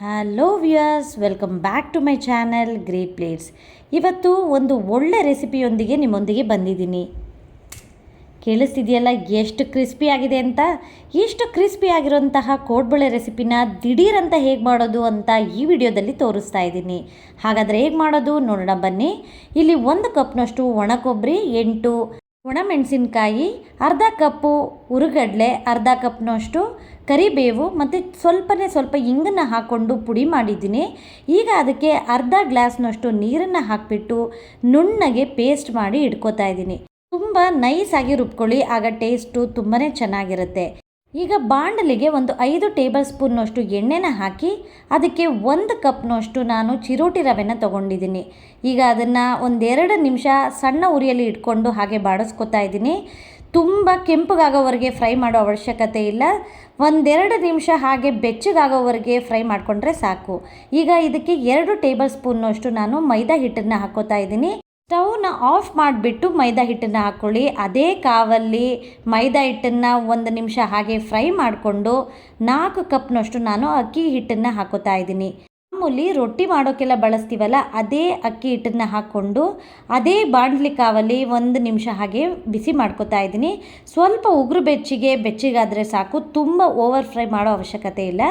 Hello viewers, welcome back to my channel Great Plates. ಇವತ್ತು ಒಂದು ಒಳ್ಳೆ ರೆಸಿಪಿಯೊಂದಿಗೆ ನಿಮ್ಮೊಂದಿಗೆ ಬಂದಿದ್ದೀನಿ. ಕೇಳಿಸ್ತಿದೆಯಲ್ಲ ಎಷ್ಟು ಕ್ರಿಸ್ಪಿ ಆಗಿದೆ ಅಂತ. ಇಷ್ಟು ಕ್ರಿಸ್ಪಿ ಆಗಿರೋಂತಹ ಕೋಡ್ಬಳೆ ರೆಸಿಪಿನ ದಿಢೀರ್ ಅಂತ ಹೇಗೆ ಮಾಡೋದು ಅಂತ ಈ ವಿಡಿಯೋದಲ್ಲಿ ತೋರಿಸ್ತಾ ಇದ್ದೀನಿ. ಹಾಗಾದರೆ ಹೇಗೆ ಮಾಡೋದು ನೋಡೋಣ ಬನ್ನಿ. ಇಲ್ಲಿ 1 ಕಪ್ನಷ್ಟು ಒಣ ಕೊಬ್ಬರಿ, 8 ಒಣಮೆಣಸಿನ್ಕಾಯಿ, ಅರ್ಧ ಕಪ್ಪು ಹುರುಗಡ್ಲೆ, ಅರ್ಧ ಕಪ್ನಷ್ಟು ಕರಿಬೇವು ಮತ್ತು ಸ್ವಲ್ಪ ಇಂಗನ್ನು ಹಾಕ್ಕೊಂಡು ಪುಡಿ ಮಾಡಿದ್ದೀನಿ. ಈಗ ಅದಕ್ಕೆ ಅರ್ಧ ಗ್ಲಾಸ್ನಷ್ಟು ನೀರನ್ನು ಹಾಕಿಬಿಟ್ಟು ನುಣ್ಣಗೆ ಪೇಸ್ಟ್ ಮಾಡಿ ಇಟ್ಕೋತಾ ಇದ್ದೀನಿ. ತುಂಬ ನೈಸಾಗಿ ರುಬ್ಕೊಳ್ಳಿ, ಆಗ ಟೇಸ್ಟು ತುಂಬಾ ಚೆನ್ನಾಗಿರುತ್ತೆ. ಈಗ ಬಾಣಲಿಗೆ ಒಂದು 5 ಟೇಬಲ್ ಸ್ಪೂನ್ನಷ್ಟು ಎಣ್ಣೆನ ಹಾಕಿ ಅದಕ್ಕೆ 1 ಕಪ್ನಷ್ಟು ನಾನು ಚಿರೋಟಿ ರವೆನ ತೊಗೊಂಡಿದ್ದೀನಿ. ಈಗ ಅದನ್ನು 1-2 ನಿಮಿಷ ಸಣ್ಣ ಉರಿಯಲ್ಲಿ ಇಟ್ಕೊಂಡು ಹಾಗೆ ಬಾಡಿಸ್ಕೊತಾ ಇದ್ದೀನಿ. ತುಂಬ ಕೆಂಪಗಾಗೋವರೆಗೆ ಫ್ರೈ ಮಾಡೋ ಅವಶ್ಯಕತೆ ಇಲ್ಲ. 1-2 ನಿಮಿಷ ಹಾಗೆ ಬೆಚ್ಚಗಾಗೋವರೆಗೆ ಫ್ರೈ ಮಾಡಿಕೊಂಡ್ರೆ ಸಾಕು. ಈಗ ಇದಕ್ಕೆ 2 ಟೇಬಲ್ ಸ್ಪೂನ್ನಷ್ಟು ನಾನು ಮೈದಾ ಹಿಟ್ಟನ್ನು ಹಾಕ್ಕೋತಾ ಇದ್ದೀನಿ. ಸ್ಟವ್ನ ಆಫ್ ಮಾಡಿಬಿಟ್ಟು ಮೈದಾ ಹಿಟ್ಟನ್ನು ಹಾಕ್ಕೊಳ್ಳಿ. ಅದೇ ಕಾವಲ್ಲಿ ಮೈದಾ ಹಿಟ್ಟನ್ನು 1 ನಿಮಿಷ ಹಾಗೆ ಫ್ರೈ ಮಾಡಿಕೊಂಡು 4 ಕಪ್ನಷ್ಟು ನಾನು ಅಕ್ಕಿ ಹಿಟ್ಟನ್ನು ಹಾಕೋತಾ ಇದ್ದೀನಿ. ಮಾಮೂಲಿ ರೊಟ್ಟಿ ಮಾಡೋಕ್ಕೆಲ್ಲ ಬಳಸ್ತೀವಲ್ಲ ಅದೇ ಅಕ್ಕಿ ಹಿಟ್ಟನ್ನು ಹಾಕ್ಕೊಂಡು ಅದೇ ಬಾಣಲಿ ಕಾವಲ್ಲಿ 1 ನಿಮಿಷ ಹಾಗೆ ಬಿಸಿ ಮಾಡ್ಕೋತಾ ಇದ್ದೀನಿ. ಸ್ವಲ್ಪ ಉಗುರು ಬೆಚ್ಚಗಾದರೆ ಸಾಕು, ತುಂಬ ಓವರ್ ಫ್ರೈ ಮಾಡೋ ಅವಶ್ಯಕತೆ ಇಲ್ಲ.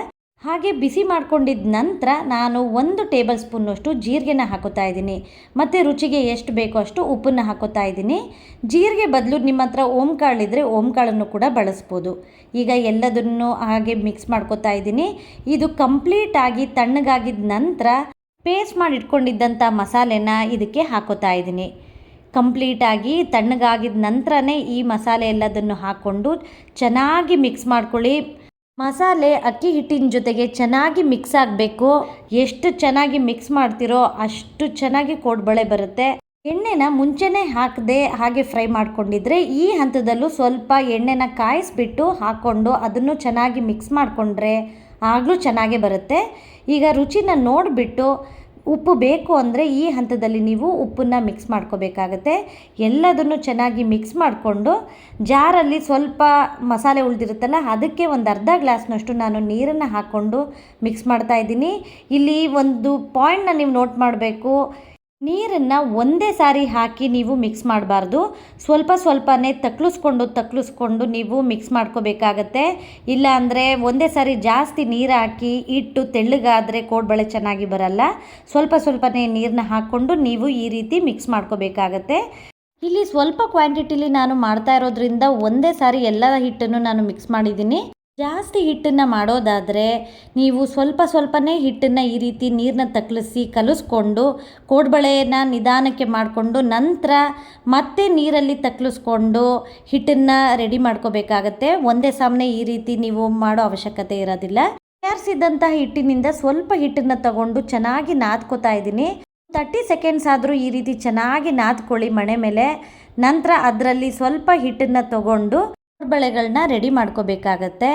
ಹಾಗೆ ಬಿಸಿ ಮಾಡ್ಕೊಂಡಿದ್ದ ನಂತರ ನಾನು 1 ಟೇಬಲ್ ಸ್ಪೂನ್ನಷ್ಟು ಜೀರಿಗೆನ ಹಾಕೋತಾ ಇದ್ದೀನಿ. ಮತ್ತು ರುಚಿಗೆ ಎಷ್ಟು ಬೇಕೋ ಅಷ್ಟು ಉಪ್ಪನ್ನು ಹಾಕೋತಾ ಇದ್ದೀನಿ. ಜೀರಿಗೆ ಬದಲು ನಿಮ್ಮ ಹತ್ರ ಓಂಕಾಳಿದ್ರೆ ಓಂಕಾಳನ್ನು ಕೂಡ ಬಳಸ್ಬೋದು. ಈಗ ಎಲ್ಲದನ್ನು ಹಾಗೆ ಮಿಕ್ಸ್ ಮಾಡ್ಕೋತಾ ಇದ್ದೀನಿ. ಇದು ಕಂಪ್ಲೀಟಾಗಿ ತಣ್ಣಗಾಗಿದ್ದ ನಂತರ ಪೇಸ್ಟ್ ಮಾಡಿ ಇಟ್ಕೊಂಡಿದ್ದಂಥ ಮಸಾಲೆನ ಇದಕ್ಕೆ ಹಾಕೋತಾ ಇದ್ದೀನಿ. ಕಂಪ್ಲೀಟಾಗಿ ತಣ್ಣಗಾಗಿದ್ದ ನಂತರನೇ ಈ ಮಸಾಲೆ ಎಲ್ಲದನ್ನು ಹಾಕ್ಕೊಂಡು ಚೆನ್ನಾಗಿ ಮಿಕ್ಸ್ ಮಾಡ್ಕೊಳ್ಳಿ. ಮಸಾಲೆ ಅಕ್ಕಿ ಹಿಟ್ಟಿನ ಜೊತೆಗೆ ಚೆನ್ನಾಗಿ ಮಿಕ್ಸ್ ಆಗಬೇಕು. ಎಷ್ಟು ಚೆನ್ನಾಗಿ ಮಿಕ್ಸ್ ಮಾಡ್ತಿರೋ ಅಷ್ಟು ಚೆನ್ನಾಗಿ ಕೋಡ್ಬಳೆ ಬರುತ್ತೆ. ಎಣ್ಣೆನ ಮುಂಚೆನೇ ಹಾಕದೆ ಹಾಗೆ ಫ್ರೈ ಮಾಡ್ಕೊಂಡಿದ್ರೆ ಈ ಹಂತದಲ್ಲೂ ಸ್ವಲ್ಪ ಎಣ್ಣೆನ ಕಾಯಿಸ್ಬಿಟ್ಟು ಹಾಕ್ಕೊಂಡು ಅದನ್ನು ಚೆನ್ನಾಗಿ ಮಿಕ್ಸ್ ಮಾಡಿಕೊಂಡ್ರೆ ಆಗಲೂ ಚೆನ್ನಾಗೇ ಬರುತ್ತೆ. ಈಗ ರುಚಿನ ನೋಡಿಬಿಟ್ಟು ಉಪ್ಪು ಬೇಕು ಅಂದರೆ ಈ ಹಂತದಲ್ಲಿ ನೀವು ಉಪ್ಪನ್ನು ಮಿಕ್ಸ್ ಮಾಡ್ಕೋಬೇಕಾಗತ್ತೆ. ಎಲ್ಲದನ್ನು ಚೆನ್ನಾಗಿ ಮಿಕ್ಸ್ ಮಾಡಿಕೊಂಡು ಜಾರಲ್ಲಿ ಸ್ವಲ್ಪ ಮಸಾಲೆ ಉಳಿದಿರುತ್ತಲ್ಲ ಅದಕ್ಕೆ ಒಂದು ಅರ್ಧ ಗ್ಲಾಸ್ನಷ್ಟು ನಾನು ನೀರನ್ನು ಹಾಕ್ಕೊಂಡು ಮಿಕ್ಸ್ ಮಾಡ್ತಾ ಇದ್ದೀನಿ. ಇಲ್ಲಿ ಒಂದು ಪಾಯಿಂಟ್ನ ನೀವು ನೋಟ್ ಮಾಡಬೇಕು. ನೀರನ್ನು ಒಂದೇ ಸಾರಿ ಹಾಕಿ ನೀವು ಮಿಕ್ಸ್ ಮಾಡಬಾರ್ದು. ಸ್ವಲ್ಪನೇ ತಕ್ಲಿಸ್ಕೊಂಡು ನೀವು ಮಿಕ್ಸ್ ಮಾಡ್ಕೋಬೇಕಾಗತ್ತೆ. ಇಲ್ಲ ಅಂದರೆ ಒಂದೇ ಸಾರಿ ಜಾಸ್ತಿ ನೀರು ಹಾಕಿ ಇಟ್ಟು ತೆಳ್ಳಗಾದರೆ ಕೋಡ್ಬಳೆ ಚೆನ್ನಾಗಿ ಬರಲ್ಲ. ಸ್ವಲ್ಪನೇ ನೀರನ್ನ ಹಾಕ್ಕೊಂಡು ನೀವು ಈ ರೀತಿ ಮಿಕ್ಸ್ ಮಾಡ್ಕೋಬೇಕಾಗತ್ತೆ. ಇಲ್ಲಿ ಸ್ವಲ್ಪ ಕ್ವಾಂಟಿಟಿಲಿ ನಾನು ಮಾಡ್ತಾ ಇರೋದ್ರಿಂದ ಒಂದೇ ಸಾರಿ ಎಲ್ಲ ಹಿಟ್ಟನ್ನು ನಾನು ಮಿಕ್ಸ್ ಮಾಡಿದ್ದೀನಿ. ಜಾಸ್ತಿ ಹಿಟ್ಟನ್ನು ಮಾಡೋದಾದರೆ ನೀವು ಸ್ವಲ್ಪನೇ ಹಿಟ್ಟನ್ನು ಈ ರೀತಿ ನೀರನ್ನ ಕಲಿಸ್ಕೊಂಡು ಕೋಡ್ಬಳೆನ ನಿಧಾನಕ್ಕೆ ಮಾಡಿಕೊಂಡು ನಂತರ ಮತ್ತೆ ನೀರಲ್ಲಿ ತಕ್ಲಿಸ್ಕೊಂಡು ಹಿಟ್ಟನ್ನು ರೆಡಿ ಮಾಡ್ಕೋಬೇಕಾಗತ್ತೆ. ಒಂದೇ ಸಾಮನೆ ಈ ರೀತಿ ನೀವು ಮಾಡೋ ಅವಶ್ಯಕತೆ ಇರೋದಿಲ್ಲ. ತಯಾರಿಸಿದಂತಹ ಹಿಟ್ಟಿನಿಂದ ಸ್ವಲ್ಪ ಹಿಟ್ಟನ್ನು ತಗೊಂಡು ಚೆನ್ನಾಗಿ ನಾದ್ಕೋತಾ ಇದ್ದೀನಿ. 30 ಸೆಕೆಂಡ್ಸ್ ಆದರೂ ಈ ರೀತಿ ಚೆನ್ನಾಗಿ ನಾದ್ಕೊಳ್ಳಿ ಮಣೆ ಮೇಲೆ. ನಂತರ ಅದರಲ್ಲಿ ಸ್ವಲ್ಪ ಹಿಟ್ಟನ್ನು ತಗೊಂಡು ಕೋಡ್ಬಳೆಗಳನ್ನ ರೆಡಿ ಮಾಡ್ಕೋಬೇಕಾಗತ್ತೆ.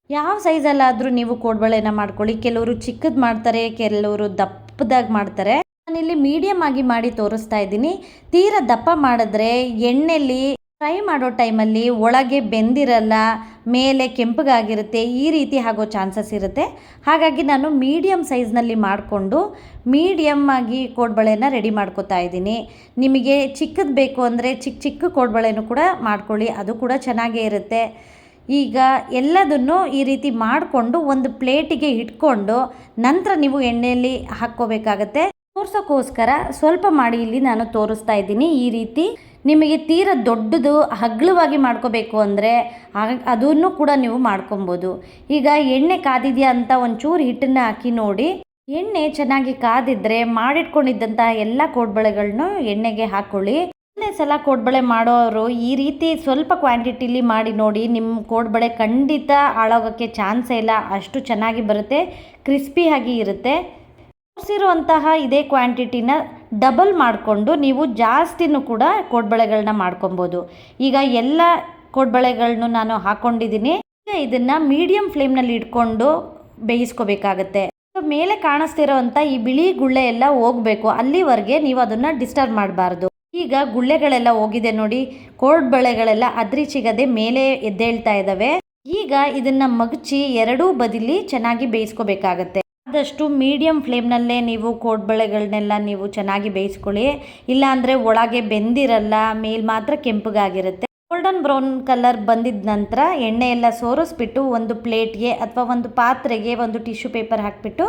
ಯಾವ ಸೈಜಲ್ಲಾದರೂ ನೀವು ಕೋಡ್ಬಳೆನ ಮಾಡ್ಕೊಳ್ಳಿ. ಕೆಲವರು ಚಿಕ್ಕದು ಮಾಡ್ತಾರೆ, ಕೆಲವರು ದಪ್ಪದಾಗಿ ಮಾಡ್ತಾರೆ. ನಾನಿಲ್ಲಿ ಮೀಡಿಯಮ್ ಆಗಿ ಮಾಡಿ ತೋರಿಸ್ತಾ ಇದ್ದೀನಿ. ತೀರಾ ದಪ್ಪ ಮಾಡಿದ್ರೆ ಎಣ್ಣೆಲಿ ಫ್ರೈ ಮಾಡೋ ಟೈಮಲ್ಲಿ ಒಳಗೆ ಬೆಂದಿರಲ್ಲ, ಮೇಲೆ ಕೆಂಪಗಾಗಿರುತ್ತೆ, ಈ ರೀತಿ ಆಗೋ ಚಾನ್ಸಸ್ ಇರುತ್ತೆ. ಹಾಗಾಗಿ ನಾನು ಮೀಡಿಯಮ್ ಸೈಜ್ನಲ್ಲಿ ಮಾಡಿಕೊಂಡು ಮೀಡಿಯಮ್ ಆಗಿ ಕೋಡ್ಬಳೆನ ರೆಡಿ ಮಾಡ್ಕೋತಾ ಇದ್ದೀನಿ. ನಿಮಗೆ ಚಿಕ್ಕದು ಬೇಕು ಅಂದರೆ ಚಿಕ್ಕ ಕೋಡ್ಬಳೆನೂ ಕೂಡ ಮಾಡ್ಕೊಳ್ಳಿ, ಅದು ಕೂಡ ಚೆನ್ನಾಗೇ ಇರುತ್ತೆ. ಈಗ ಎಲ್ಲದನ್ನು ಈ ರೀತಿ ಮಾಡಿಕೊಂಡು ಒಂದು ಪ್ಲೇಟಿಗೆ ಇಟ್ಕೊಂಡು ನಂತರ ನೀವು ಎಣ್ಣೆಯಲ್ಲಿ ಹಾಕ್ಕೋಬೇಕಾಗತ್ತೆ. ತೋರ್ಸೋಕ್ಕೋಸ್ಕರ ಸ್ವಲ್ಪ ಮಾಡಿ ಇಲ್ಲಿ ನಾನು ತೋರಿಸ್ತಾ ಇದ್ದೀನಿ. ಈ ರೀತಿ ನಿಮಗೆ ತೀರಾ ದೊಡ್ಡದು ಅಗಲವಾಗಿ ಮಾಡ್ಕೋಬೇಕು ಅಂದರೆ ಅದನ್ನು ಕೂಡ ನೀವು ಮಾಡ್ಕೊಬೋದು. ಈಗ ಎಣ್ಣೆ ಕಾದಿದೆಯಾ ಅಂತ ಒಂಚೂರು ಹಿಟ್ಟನ್ನು ಹಾಕಿ ನೋಡಿ. ಎಣ್ಣೆ ಚೆನ್ನಾಗಿ ಕಾದಿದ್ರೆ ಮಾಡಿಟ್ಕೊಂಡಿದ್ದಂಥ ಎಲ್ಲ ಕೋಡ್ಬಳೆಗಳನ್ನು ಎಣ್ಣೆಗೆ ಹಾಕ್ಕೊಳ್ಳಿ. ಸಲ ಕೋಡ್ಬಳೆ ಮಾಡೋರು ಈ ರೀತಿ ಸ್ವಲ್ಪ ಕ್ವಾಂಟಿಟಿಲಿ ಮಾಡಿ ನೋಡಿ. ನಿಮ್ಮ ಕೋಡ್ಬಳೆ ಖಂಡಿತ ಹಾಳಾಗೋಕ್ಕೆ ಚಾನ್ಸೇ ಇಲ್ಲ, ಅಷ್ಟು ಚೆನ್ನಾಗಿ ಬರುತ್ತೆ, ಕ್ರಿಸ್ಪಿ ಆಗಿ ಇರುತ್ತೆ. ತೋರಿಸಿರುವಂತಹ ಇದೇ ಕ್ವಾಂಟಿಟಿನ ಡಬಲ್ ಮಾಡಿಕೊಂಡು ನೀವು ಜಾಸ್ತಿನೂ ಕೂಡ ಕೋಡ್ಬಳೆಗಳನ್ನ ಮಾಡ್ಕೊಬೋದು. ಈಗ ಎಲ್ಲ ಕೋಡ್ಬಳೆಗಳನ್ನು ನಾನು ಹಾಕ್ಕೊಂಡಿದ್ದೀನಿ. ಈಗ ಇದನ್ನು ಮೀಡಿಯಮ್ ಫ್ಲೇಮ್ನಲ್ಲಿ ಇಟ್ಕೊಂಡು ಬೇಯಿಸ್ಕೋಬೇಕಾಗತ್ತೆ. ಮೇಲೆ ಕಾಣಿಸ್ತಿರೋವಂಥ ಈ ಬಿಳಿ ಗುಳ್ಳೆ ಎಲ್ಲ ಹೋಗಬೇಕು, ಅಲ್ಲಿವರೆಗೆ ನೀವು ಅದನ್ನು ಡಿಸ್ಟರ್ಬ್ ಮಾಡಬಾರ್ದು. ಈಗ ಗುಳ್ಳೆಗಳೆಲ್ಲ ಹೋಗಿದೆ ನೋಡಿ, ಕೋಡ್ಬಳೆಗಳೆಲ್ಲ ಸಿಗದೆ ಮೇಲೆ ಎದ್ದೇಳ್ತಾ ಇದ್ದಾವೆ. ಈಗ ಇದನ್ನು ಮಗಚಿ ಎರಡೂ ಬದಿಲಿ ಚೆನ್ನಾಗಿ ಬೇಯಿಸ್ಕೋಬೇಕಾಗತ್ತೆ. ಆದಷ್ಟು ಮೀಡಿಯಮ್ ಫ್ಲೇಮ್ನಲ್ಲೇ ನೀವು ಕೋಡ್ಬಳೆಗಳನ್ನೆಲ್ಲ ನೀವು ಚೆನ್ನಾಗಿ ಬೇಯಿಸ್ಕೊಳ್ಳಿ. ಇಲ್ಲಾಂದರೆ ಒಳಗೆ ಬೆಂದಿರಲ್ಲ, ಮೇಲ್ ಮಾತ್ರ ಕೆಂಪಗಾಗಿರುತ್ತೆ. ಗೋಲ್ಡನ್ ಬ್ರೌನ್ ಕಲರ್ ಬಂದಿದ ನಂತರ ಎಣ್ಣೆ ಎಲ್ಲ ಸೋರಿಸ್ಬಿಟ್ಟು ಒಂದು ಪ್ಲೇಟ್ಗೆ ಅಥವಾ ಒಂದು ಪಾತ್ರೆಗೆ ಒಂದು ಟಿಶ್ಯೂ ಪೇಪರ್ ಹಾಕಿಬಿಟ್ಟು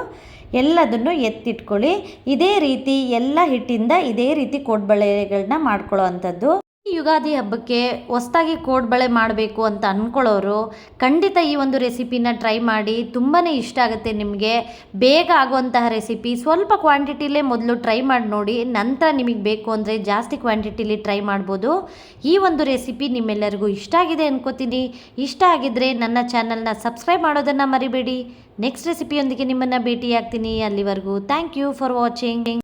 ಎಲ್ಲದನ್ನು ಎತ್ತಿಟ್ಕೊಳ್ಳಿ. ಇದೇ ರೀತಿ ಎಲ್ಲ ಹಿಟ್ಟಿಂದ ಇದೇ ರೀತಿ ಕೋಡ್ಬಳೆಗಳನ್ನ ಮಾಡ್ಕೊಳ್ಳೋ ಅಂಥದ್ದು. ಈ ಯುಗಾದಿ ಹಬ್ಬಕ್ಕೆ ಹೊಸ್ದಾಗಿ ಕೋಡ್ಬಳೆ ಮಾಡಬೇಕು ಅಂತ ಅಂದ್ಕೊಳ್ಳೋರು ಖಂಡಿತ ಈ ಒಂದು ರೆಸಿಪಿನ ಟ್ರೈ ಮಾಡಿ. ತುಂಬಾ ಇಷ್ಟ ಆಗುತ್ತೆ ನಿಮಗೆ. ಬೇಗ ಆಗುವಂತಹ ರೆಸಿಪಿ. ಸ್ವಲ್ಪ ಕ್ವಾಂಟಿಟಿಲೇ ಮೊದಲು ಟ್ರೈ ಮಾಡಿ ನೋಡಿ, ನಂತರ ನಿಮಗೆ ಬೇಕು ಅಂದರೆ ಜಾಸ್ತಿ ಕ್ವಾಂಟಿಟಿಲಿ ಟ್ರೈ ಮಾಡ್ಬೋದು. ಈ ಒಂದು ರೆಸಿಪಿ ನಿಮ್ಮೆಲ್ಲರಿಗೂ ಇಷ್ಟ ಆಗಿದೆ ಅನ್ಕೋತೀನಿ. ಇಷ್ಟ ಆಗಿದ್ದರೆ ನನ್ನ ಚಾನಲ್ನ ಸಬ್ಸ್ಕ್ರೈಬ್ ಮಾಡೋದನ್ನು ಮರಿಬೇಡಿ. ನೆಕ್ಸ್ಟ್ ರೆಸಿಪಿಯೊಂದಿಗೆ ನಿಮ್ಮನ್ನು ಭೇಟಿಯಾಗ್ತೀನಿ. ಅಲ್ಲಿವರೆಗೂ ಥ್ಯಾಂಕ್ ಯು ಫಾರ್ ವಾಚಿಂಗ್.